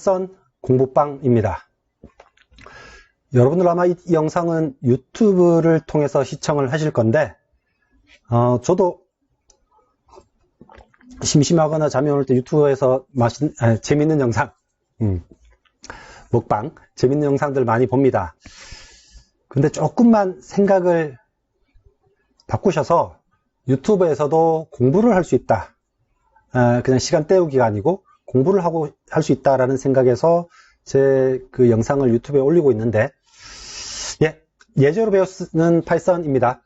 파이썬 공부방입니다. 여러분들 아마 이 영상은 유튜브를 통해서 시청을 하실 건데 저도 심심하거나 잠이 오를 때 유튜브에서 재밌는 영상, 먹방, 재밌는 영상들 많이 봅니다. 근데 조금만 생각을 바꾸셔서 유튜브에서도 공부를 할 수 있다. 그냥 시간 때우기가 아니고 공부를 할 수 있다라는 생각에서 제 그 영상을 유튜브에 올리고 있는데, 예제로 배우는 파이썬입니다.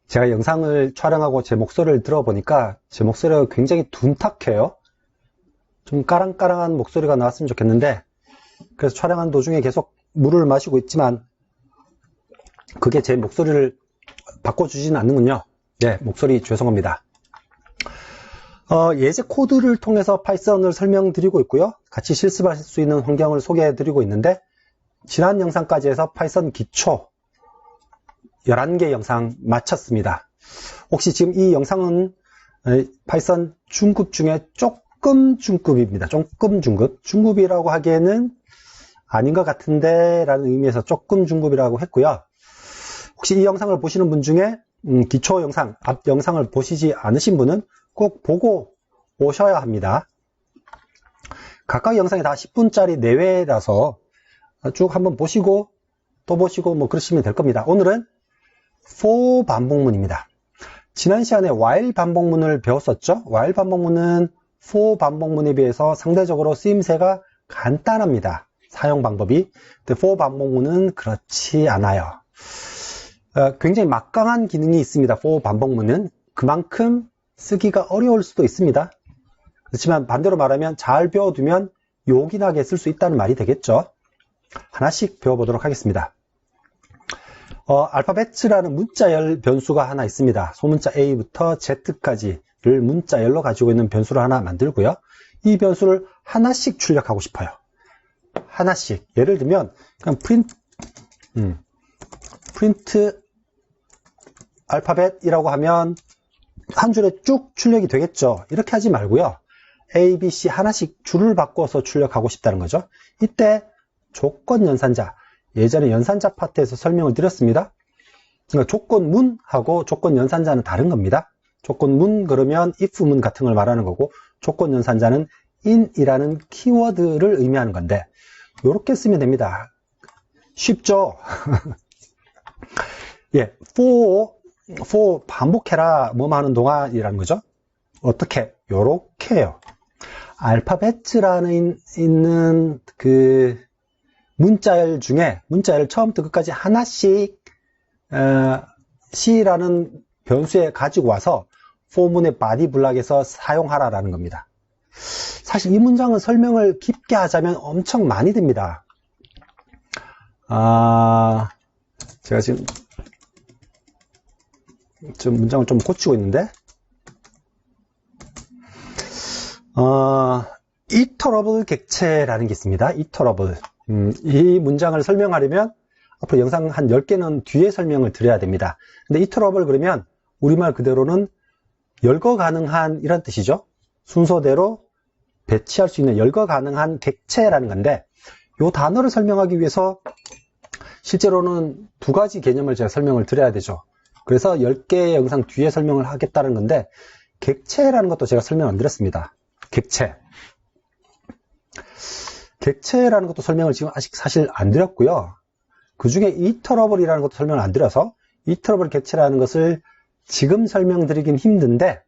제가 영상을 촬영하고 제 목소리를 들어보니까 제 목소리가 굉장히 둔탁해요. 좀 까랑까랑한 목소리가 나왔으면 좋겠는데, 그래서 촬영한 도중에 계속 물을 마시고 있지만 그게 제 목소리를 바꿔주지는 않는군요. 목소리 죄송합니다. 예제 코드를 통해서 파이썬을 설명드리고 있고요. 같이 실습하실 수 있는 환경을 소개해드리고 있는데, 지난 영상까지 해서 파이썬 기초 11개 영상 마쳤습니다. 혹시 지금 이 영상은 파이썬 중급 중에 조금 중급입니다. 조금 중급. 중급이라고 하기에는 아닌 것 같은데 라는 의미에서 조금 중급이라고 했고요. 혹시 이 영상을 보시는 분 중에 기초 영상, 앞 영상을 보시지 않으신 분은 꼭 보고 오셔야 합니다. 각각 영상이 다 10분짜리 내외라서 쭉 한번 보시고 또 보시고 뭐 그러시면 될 겁니다. 오늘은 for 반복문입니다. 지난 시간에 while 반복문을 배웠었죠. while 반복문은 for 반복문에 비해서 상대적으로 쓰임새가 간단합니다. 사용 방법이. 근데 for 반복문은 그렇지 않아요. 굉장히 막강한 기능이 있습니다. for 반복문은 그만큼 쓰기가 어려울 수도 있습니다. 그렇지만 반대로 말하면 잘 배워두면 요긴하게 쓸 수 있다는 말이 되겠죠. 하나씩 배워보도록 하겠습니다. 알파벳이라는 문자열 변수가 하나 있습니다. 소문자 A부터 Z까지를 문자열로 가지고 있는 변수를 하나 만들고요. 이 변수를 하나씩 출력하고 싶어요. 하나씩. 예를 들면 그냥 프린트 알파벳이라고 하면 한 줄에 쭉 출력이 되겠죠. 이렇게 하지 말고요. A, B, C 하나씩 줄을 바꿔서 출력하고 싶다는 거죠. 이때 조건 연산자, 예전에 연산자 파트에서 설명을 드렸습니다. 그러니까 조건문하고 조건 연산자는 다른 겁니다. 조건문 그러면 if문 같은 걸 말하는 거고, 조건 연산자는 in이라는 키워드를 의미하는 건데, 이렇게 쓰면 됩니다. 쉽죠? for 반복해라 뭐뭐 하는 동안이라는 거죠. 어떻게? 요렇게요. 알파벳이라는 있는 그 문자열 중에 문자열 처음부터 끝까지 하나씩 C라는 변수에 가지고 와서 for문의 body 블락에서 사용하라라는 겁니다. 사실 이 문장은 설명을 깊게 하자면 엄청 많이 됩니다. 제가 지금 문장을 좀 고치고 있는데, iterable 객체라는 게 있습니다. iterable. 이 문장을 설명하려면 앞으로 영상 한 10개는 뒤에 설명을 드려야 됩니다. 근데 iterable 그러면 우리말 그대로는 열거 가능한 이런 뜻이죠. 순서대로 배치할 수 있는 열거 가능한 객체라는 건데, 이 단어를 설명하기 위해서 실제로는 두 가지 개념을 제가 설명을 드려야 되죠. 그래서 10개의 영상 뒤에 설명을 하겠다는 건데, 객체라는 것도 제가 설명 안 드렸습니다. 객체라는 것도 설명을 지금 아직 사실 안 드렸고요. 그 중에 이터러블이라는 것도 설명을 안 드려서 이터러블 객체라는 것을 지금 설명드리긴 힘든데,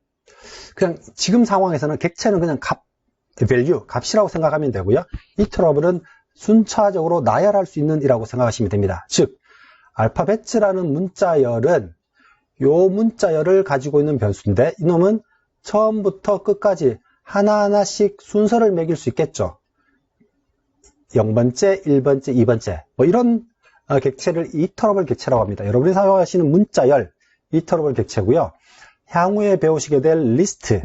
그냥 지금 상황에서는 객체는 그냥 값이라고 생각하면 되고요. 이터러블은 순차적으로 나열할 수 있는 이라고 생각하시면 됩니다. 즉, 알파벳이라는 문자열은 요 문자열을 가지고 있는 변수인데, 이놈은 처음부터 끝까지 하나하나씩 순서를 매길 수 있겠죠. 0번째, 1번째, 2번째 뭐 이런 객체를 이터러블 객체라고 합니다. 여러분이 사용하시는 문자열 이터러블 객체고요. 향후에 배우시게 될 리스트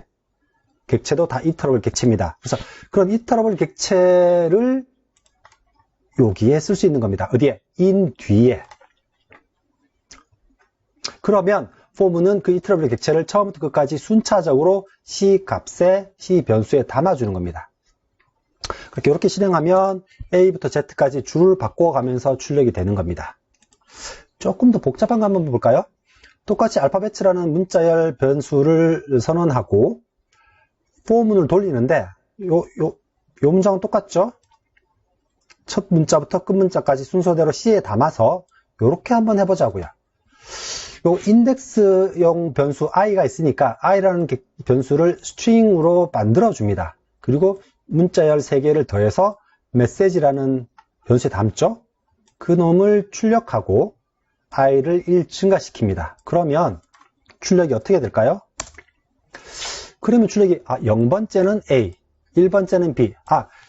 객체도 다 이터러블 객체입니다. 그래서 그런 이터러블 객체를 여기에 쓸 수 있는 겁니다. 어디에? in 뒤에. 그러면 for문은 그 이터러블 객체를 처음부터 끝까지 순차적으로 C 값에 C 변수에 담아주는 겁니다. 그렇게 이렇게 실행하면 A부터 Z까지 줄을 바꿔가면서 출력이 되는 겁니다. 조금 더 복잡한 거 한번 볼까요? 똑같이 알파벳이라는 문자열 변수를 선언하고 포문을 돌리는데 요 문장은 똑같죠? 첫 문자부터 끝 문자까지 순서대로 C에 담아서 이렇게 한번 해보자고요. 요 인덱스용 변수 i가 있으니까 i라는 변수를 스트링으로 만들어 줍니다. 그리고 문자열 3개를 더해서 메시지라는 변수에 담죠. 그 놈을 출력하고 i를 1 증가시킵니다. 그러면 출력이 어떻게 될까요? 그러면 출력이 0번째는 A, 1번째는 B.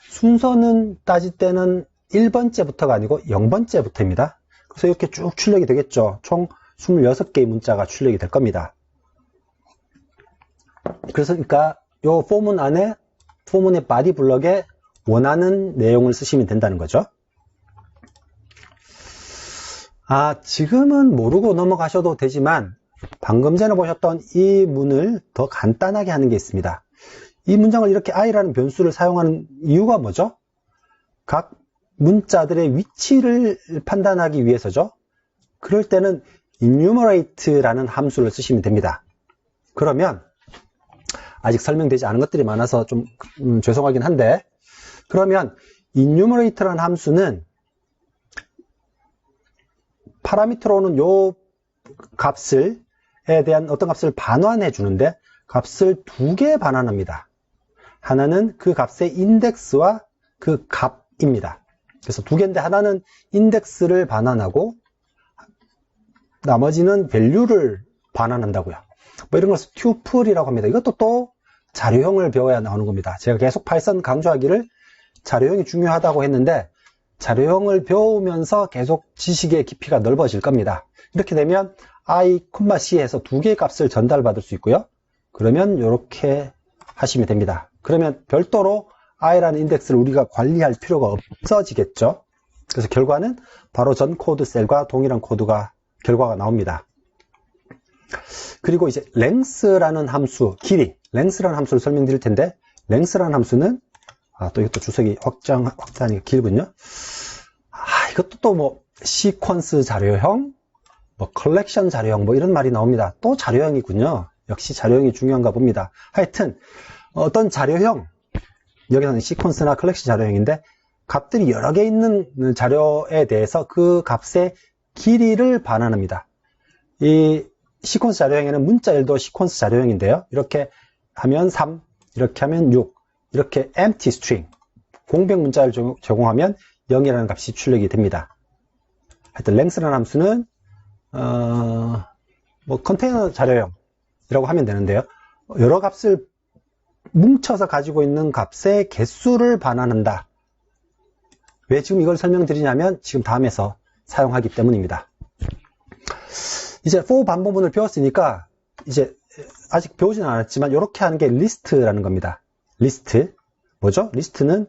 순서는 따질 때는 1번째부터가 아니고 0번째부터입니다. 그래서 이렇게 쭉 출력이 되겠죠. 총 26개의 문자가 출력이 될 겁니다. 그래서 그러니까 요 포문 안에 포문의 바디 블럭에 원하는 내용을 쓰시면 된다는 거죠. 지금은 모르고 넘어가셔도 되지만 방금 전에 보셨던 이 문을 더 간단하게 하는 게 있습니다. 이 문장을 이렇게 i라는 변수를 사용하는 이유가 뭐죠? 각 문자들의 위치를 판단하기 위해서죠. 그럴 때는 enumerate라는 함수를 쓰시면 됩니다. 그러면 아직 설명되지 않은 것들이 많아서 좀 죄송하긴 한데, 그러면 enumerate라는 함수는 파라미터로는 요 값에 대한 어떤 값을 반환해 주는데 값을 2개 반환합니다. 하나는 그 값의 인덱스와 그 값입니다. 그래서 2개인데 하나는 인덱스를 반환하고 나머지는 밸류를 반환한다고요. 이런 것을 튜플이라고 합니다. 이것도 또 자료형을 배워야 나오는 겁니다. 제가 계속 파이썬 강조하기를 자료형이 중요하다고 했는데 자료형을 배우면서 계속 지식의 깊이가 넓어질 겁니다. 이렇게 되면 i, c에서 2개의 값을 전달받을 수 있고요. 그러면 이렇게 하시면 됩니다. 그러면 별도로 i라는 인덱스를 우리가 관리할 필요가 없어지겠죠. 그래서 결과는 바로 전 코드 셀과 동일한 결과가 나옵니다. 그리고 이제 length라는 함수, 길이, length라는 함수를 설명드릴 텐데, length라는 함수는 또 이것도 주석이 확장하니까 길군요. 이것도 또 뭐 시퀀스 자료형, 뭐 컬렉션 자료형, 뭐 이런 말이 나옵니다. 또 자료형이군요. 역시 자료형이 중요한가 봅니다. 하여튼 어떤 자료형, 여기서는 시퀀스나 컬렉션 자료형인데 값들이 여러 개 있는 자료에 대해서 그 값의 길이를 반환합니다. 이 시퀀스 자료형에는 문자열도 시퀀스 자료형인데요. 이렇게 하면 3, 이렇게 하면 6, 이렇게 empty string, 공백 문자를 제공하면 0이라는 값이 출력이 됩니다. 하여튼 length라는 함수는 뭐 컨테이너 자료형이라고 하면 되는데요. 여러 값을 뭉쳐서 가지고 있는 값의 개수를 반환한다. 왜 지금 이걸 설명드리냐면 지금 다음에서 사용하기 때문입니다. 이제 for 반복문을 배웠으니까 이제 아직 배우지는 않았지만 이렇게 하는 게 리스트라는 겁니다. 리스트 뭐죠? 리스트는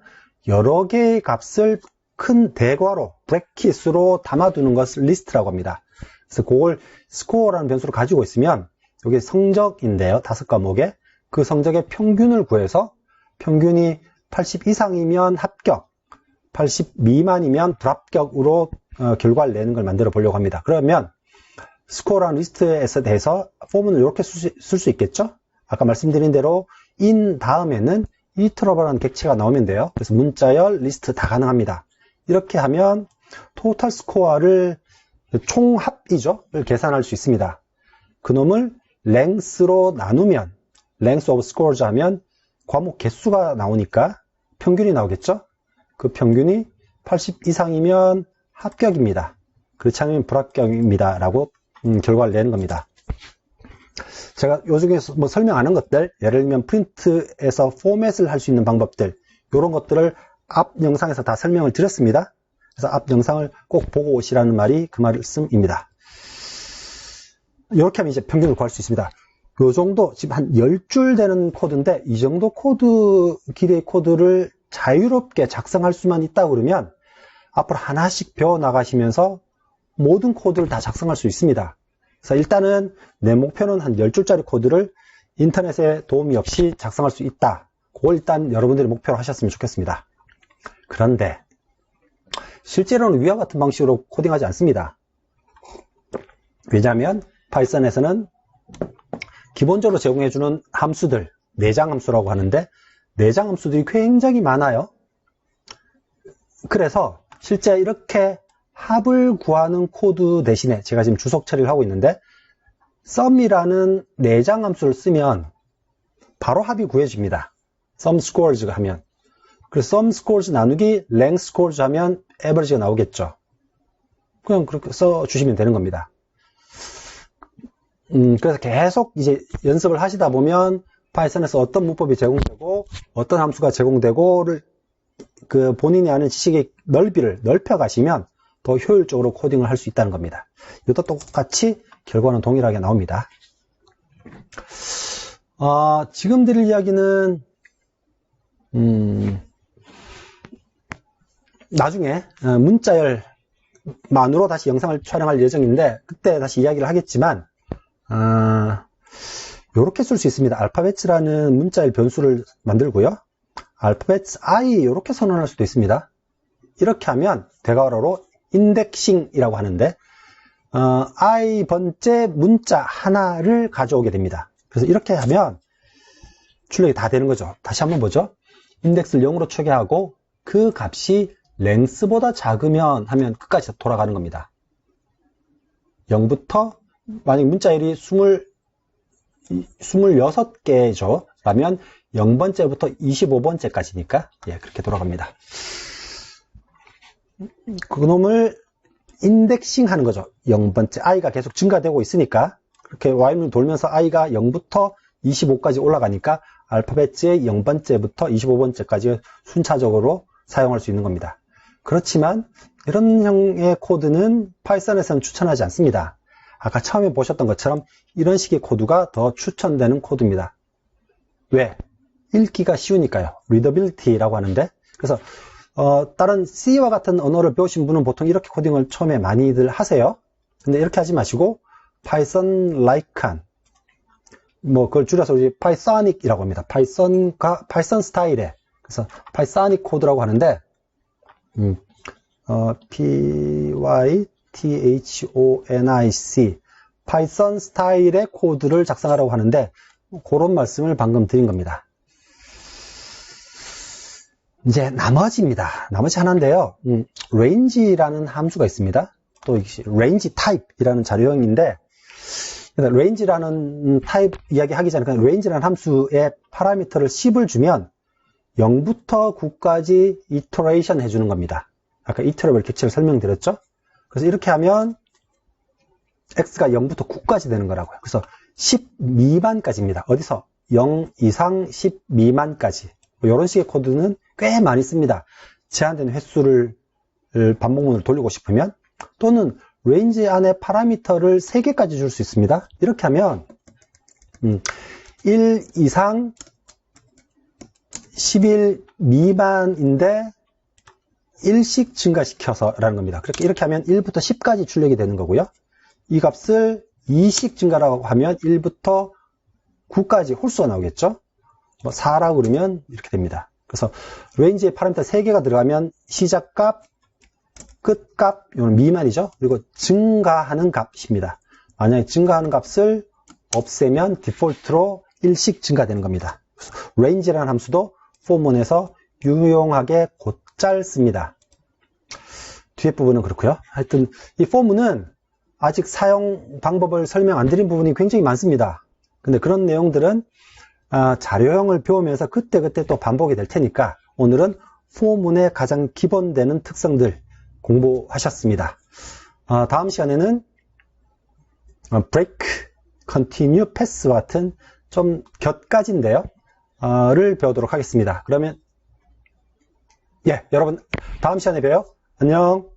여러 개의 값을 큰 대괄호 브래킷으로 담아두는 것을 리스트라고 합니다. 그래서 그걸 스코어라는 변수로 가지고 있으면 여기 성적인데요. 5과목에 그 성적의 평균을 구해서 평균이 80 이상이면 합격, 80 미만이면 불합격으로 결과를 내는 걸 만들어 보려고 합니다. 그러면 스코어라는 리스트에 대해서 포문을 이렇게 쓸 수 있겠죠? 아까 말씀드린 대로 in 다음에는 interval이라는 객체가 나오면 돼요. 그래서 문자열, 리스트 다 가능합니다. 이렇게 하면 토탈 스코어를 총합이죠. 계산할 수 있습니다. 그놈을 length로 나누면 length of scores 하면 과목 개수가 나오니까 평균이 나오겠죠. 그 평균이 80 이상이면 합격입니다. 그렇지 않으면 불합격입니다. 라고 결과를 내는 겁니다. 제가 요중에서 뭐 설명 안 한 것들, 예를 들면 프린트에서 포맷을 할 수 있는 방법들, 이런 것들을 앞 영상에서 다 설명을 드렸습니다. 그래서 앞 영상을 꼭 보고 오시라는 말이 그 말씀입니다. 이렇게 하면 이제 평균을 구할 수 있습니다. 요 정도, 지금 한 10줄 되는 코드인데, 이 정도 길이의 코드를 자유롭게 작성할 수만 있다 그러면, 앞으로 하나씩 배워나가시면서 모든 코드를 다 작성할 수 있습니다. 그래서 일단은 내 목표는 한 10줄짜리 코드를 인터넷에 도움이 없이 작성할 수 있다. 그걸 일단 여러분들이 목표로 하셨으면 좋겠습니다. 그런데 실제로는 위와 같은 방식으로 코딩하지 않습니다. 왜냐하면 파이썬에서는 기본적으로 제공해주는 함수들, 내장 함수라고 하는데 내장 함수들이 굉장히 많아요. 그래서 실제 이렇게 합을 구하는 코드 대신에 제가 지금 주석 처리를 하고 있는데 sum이라는 내장 함수를 쓰면 바로 합이 구해집니다. sum scores 하면. 그래서 sum scores 나누기 length scores 하면 average가 나오겠죠. 그냥 그렇게 써주시면 되는 겁니다. 그래서 계속 이제 연습을 하시다 보면 파이썬에서 어떤 문법이 제공되고 어떤 함수가 제공되고를 그 본인이 아는 지식의 넓이를 넓혀 가시면 더 효율적으로 코딩을 할 수 있다는 겁니다. 이것도 똑같이 결과는 동일하게 나옵니다. 지금 드릴 이야기는 나중에 문자열만으로 다시 영상을 촬영할 예정인데 그때 다시 이야기를 하겠지만 이렇게 쓸 수 있습니다. 알파벳이라는 문자열 변수를 만들고요. 알파벳 I 이렇게 선언할 수도 있습니다. 이렇게 하면 대괄호로 인덱싱이라고 하는데 I 번째 문자 하나를 가져오게 됩니다. 그래서 이렇게 하면 출력이 다 되는 거죠. 다시 한번 보죠. 인덱스를 0으로 초기하고 그 값이 length보다 작으면 하면 끝까지 돌아가는 겁니다. 0부터 만약 문자열이 26개죠. 라면 0번째부터 25번째까지니까 그렇게 돌아갑니다. 그놈을 인덱싱 하는 거죠. 0번째 i가 계속 증가되고 있으니까 그렇게 while을 돌면서 i가 0부터 25까지 올라가니까 알파벳의 0번째부터 25번째까지 순차적으로 사용할 수 있는 겁니다. 그렇지만 이런 형의 코드는 파이썬에서는 추천하지 않습니다. 아까 처음에 보셨던 것처럼 이런 식의 코드가 더 추천되는 코드입니다. 왜? 읽기가 쉬우니까요. readability라고 하는데 그래서 다른 C와 같은 언어를 배우신 분은 보통 이렇게 코딩을 처음에 많이들 하세요. 근데 이렇게 하지 마시고 Python like한 그걸 줄여서 우리 Pythonic이라고 합니다. Python 스타일의 그래서 Pythonic 코드라고 하는데 Pythonic Python 스타일의 코드를 작성하라고 하는데 그런 말씀을 방금 드린 겁니다. 이제 나머지입니다. 나머지 하나인데요. range라는 함수가 있습니다. 또 range type이라는 자료형인데 range라는 타입 이야기 하기 전에 range라는 함수의 파라미터를 10을 주면 0부터 9까지 iteration 해주는 겁니다. 아까 iterable 객체를 설명드렸죠? 그래서 이렇게 하면 x가 0부터 9까지 되는 거라고요. 그래서 10 미만까지입니다. 어디서? 0 이상 10 미만까지. 이런 식의 코드는 꽤 많이 씁니다. 제한된 횟수를 반복문을 돌리고 싶으면 또는 range 안에 파라미터를 3개까지 줄 수 있습니다. 이렇게 하면 1 이상 11 미만인데 1씩 증가시켜서 라는 겁니다. 이렇게 하면 1부터 10까지 출력이 되는 거고요. 이 값을 2씩 증가라고 하면 1부터 9까지 홀수가 나오겠죠. 4라고 그러면 이렇게 됩니다. 그래서 range에 파라미터 3개가 들어가면 시작값, 끝값, 이건 미만이죠. 그리고 증가하는 값입니다. 만약에 증가하는 값을 없애면 디폴트로 1씩 증가되는 겁니다. range라는 함수도 포문에서 유용하게 곧잘 씁니다. 뒤에 부분은 그렇고요. 하여튼 이 포문은 아직 사용 방법을 설명 안 드린 부분이 굉장히 많습니다. 근데 그런 내용들은 자료형을 배우면서 그때그때 또 반복이 될 테니까 오늘은 포문의 가장 기본되는 특성들 공부하셨습니다. 다음 시간에는 break, continue, pass 같은 좀 곁가지인데요. 를 배우도록 하겠습니다. 그러면 여러분 다음 시간에 봬요. 안녕.